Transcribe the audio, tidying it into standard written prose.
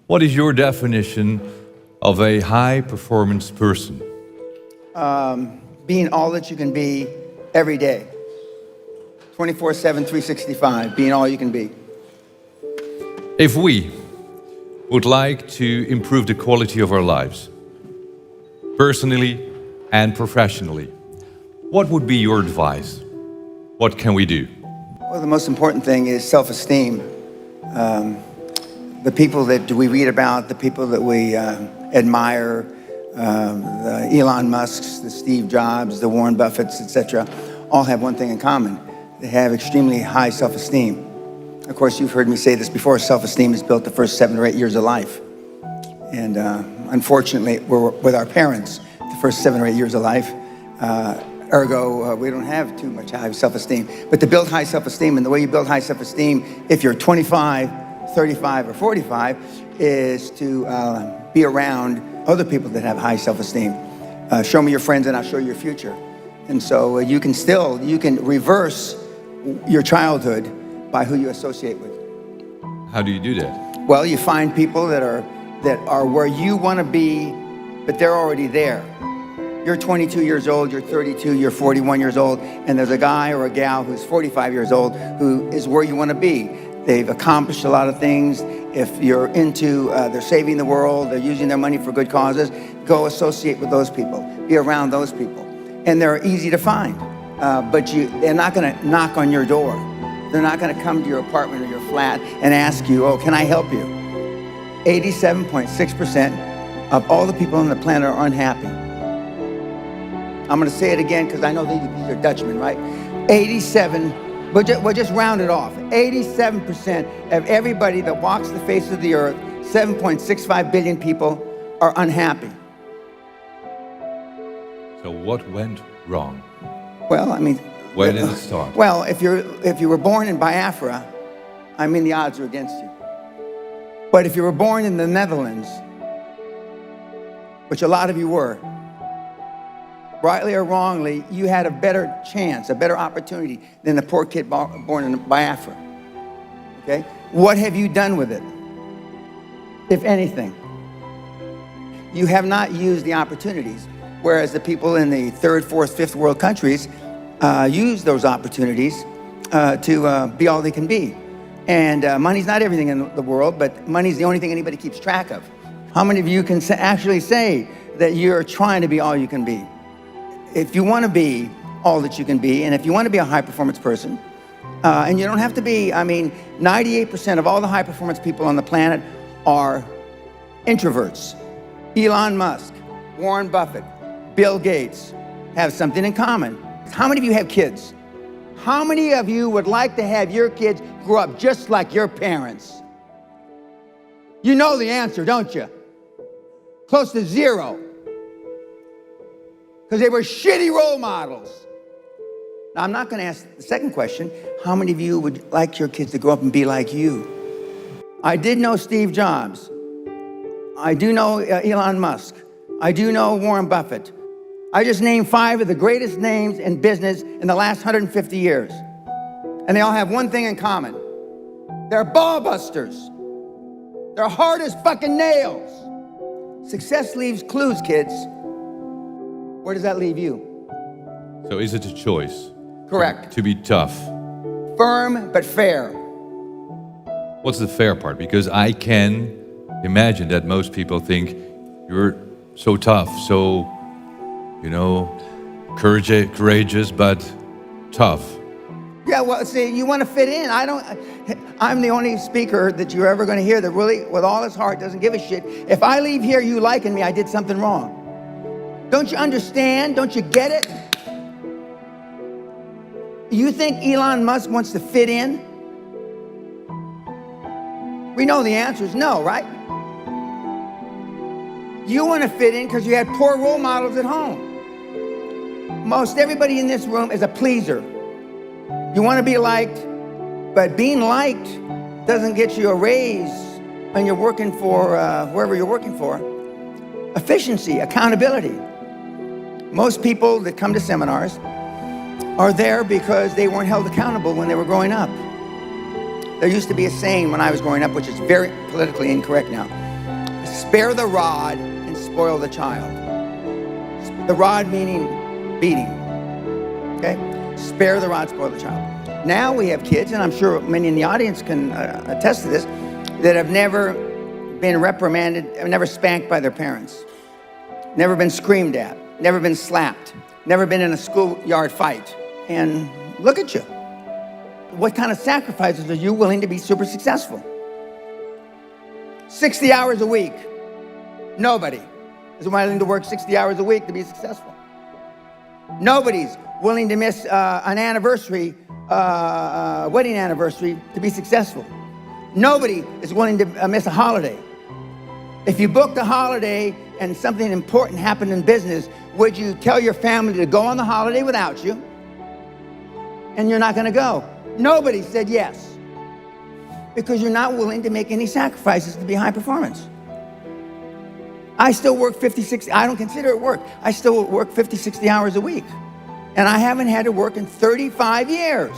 What is your definition of a high-performance person? Being all that you can be every day. 24/7, 365, being all you can be. If we would like to improve the quality of our lives, personally and professionally, what would be your advice? What can we do? Well, the most important thing is self-esteem. The people that we read about, the people that we admire, the Elon Musks, the Steve Jobs, the Warren Buffetts, etc., all have one thing in common. They have extremely high self-esteem. Of course, you've heard me say this before, self-esteem is built the first 7 or 8 years of life. And unfortunately, we're with our parents the first 7 or 8 years of life. Ergo, we don't have too much high self-esteem. But to build high self-esteem, and the way you build high self-esteem, if you're 25, 35, or 45, is to be around other people that have high self-esteem. Show me your friends and I'll show you your future. And so you can reverse your childhood by who you associate with. How do you do that? Well, you find people that are where you want to be, but they're already there. You're 22 years old, you're 32, you're 41 years old, and there's a guy or a gal who's 45 years old who is where you want to be. They've accomplished a lot of things. If you're into, they're saving the world, they're using their money for good causes, go associate with those people, be around those people. And they're easy to find, but they're not going to knock on your door. They're not going to come to your apartment or your flat and ask you, oh, can I help you? 87.6% of all the people on the planet are unhappy. I'm going to say it again because I know these are Dutchmen, right? 87, we'll just round it off. 87% of everybody that walks the face of the earth, 7.65 billion people, are unhappy. So what went wrong? Well, I mean... Where did it start? Well, if you were born in Biafra, I mean, the odds are against you. But if you were born in the Netherlands, which a lot of you were, rightly or wrongly, you had a better chance, a better opportunity than the poor kid born in Biafra. Okay? What have you done with it? If anything. You have not used the opportunities, whereas the people in the third, fourth, fifth world countries use those opportunities to be all they can be. And money's not everything in the world, but money's the only thing anybody keeps track of. How many of you can actually say that you're trying to be all you can be? If you want to be all that you can be, and if you want to be a high-performance person, and you don't have to be, I mean, 98% of all the high-performance people on the planet are introverts. Elon Musk, Warren Buffett, Bill Gates have something in common. How many of you have kids? How many of you would like to have your kids grow up just like your parents? You know the answer, don't you? Close to zero. Because they were shitty role models. Now, I'm not going to ask the second question. How many of you would like your kids to grow up and be like you? I did know Steve Jobs. I do know Elon Musk. I do know Warren Buffett. I just named 5 of the greatest names in business in the last 150 years. And they all have one thing in common. They're ball busters. They're hard as fucking nails. Success leaves clues, kids. Where does that leave you? So is it a choice? Correct. To be tough? Firm but fair. What's the fair part? Because I can imagine that most people think you're so tough, so, you know, courageous, but tough. Yeah, well, see, you want to fit in. I'm the only speaker that you're ever going to hear that really, with all his heart, doesn't give a shit. If I leave here, you liking me, I did something wrong. Don't you understand? Don't you get it? You think Elon Musk wants to fit in? We know the answer is no, right? You want to fit in because you had poor role models at home. Most everybody in this room is a pleaser. You want to be liked, but being liked doesn't get you a raise when you're working for whoever you're working for. Efficiency, accountability. Most people that come to seminars are there because they weren't held accountable when they were growing up. There used to be a saying when I was growing up, which is very politically incorrect now. Spare the rod and spoil the child. The rod meaning beating, okay? Spare the rod, spoil the child. Now we have kids, and I'm sure many in the audience can attest to this, that have never been reprimanded, never spanked by their parents, never been screamed at, never been slapped, never been in a schoolyard fight. And look at you. What kind of sacrifices are you willing to be super successful? 60 hours a week. Nobody is willing to work 60 hours a week to be successful. Nobody's willing to miss an anniversary, wedding anniversary, to be successful. Nobody is willing to miss a holiday. If you booked a holiday and something important happened in business, would you tell your family to go on the holiday without you? And you're not going to go. Nobody said yes, because you're not willing to make any sacrifices to be high performance. I still work 50, 60, I don't consider it work. I still work 50, 60 hours a week. And I haven't had to work in 35 years.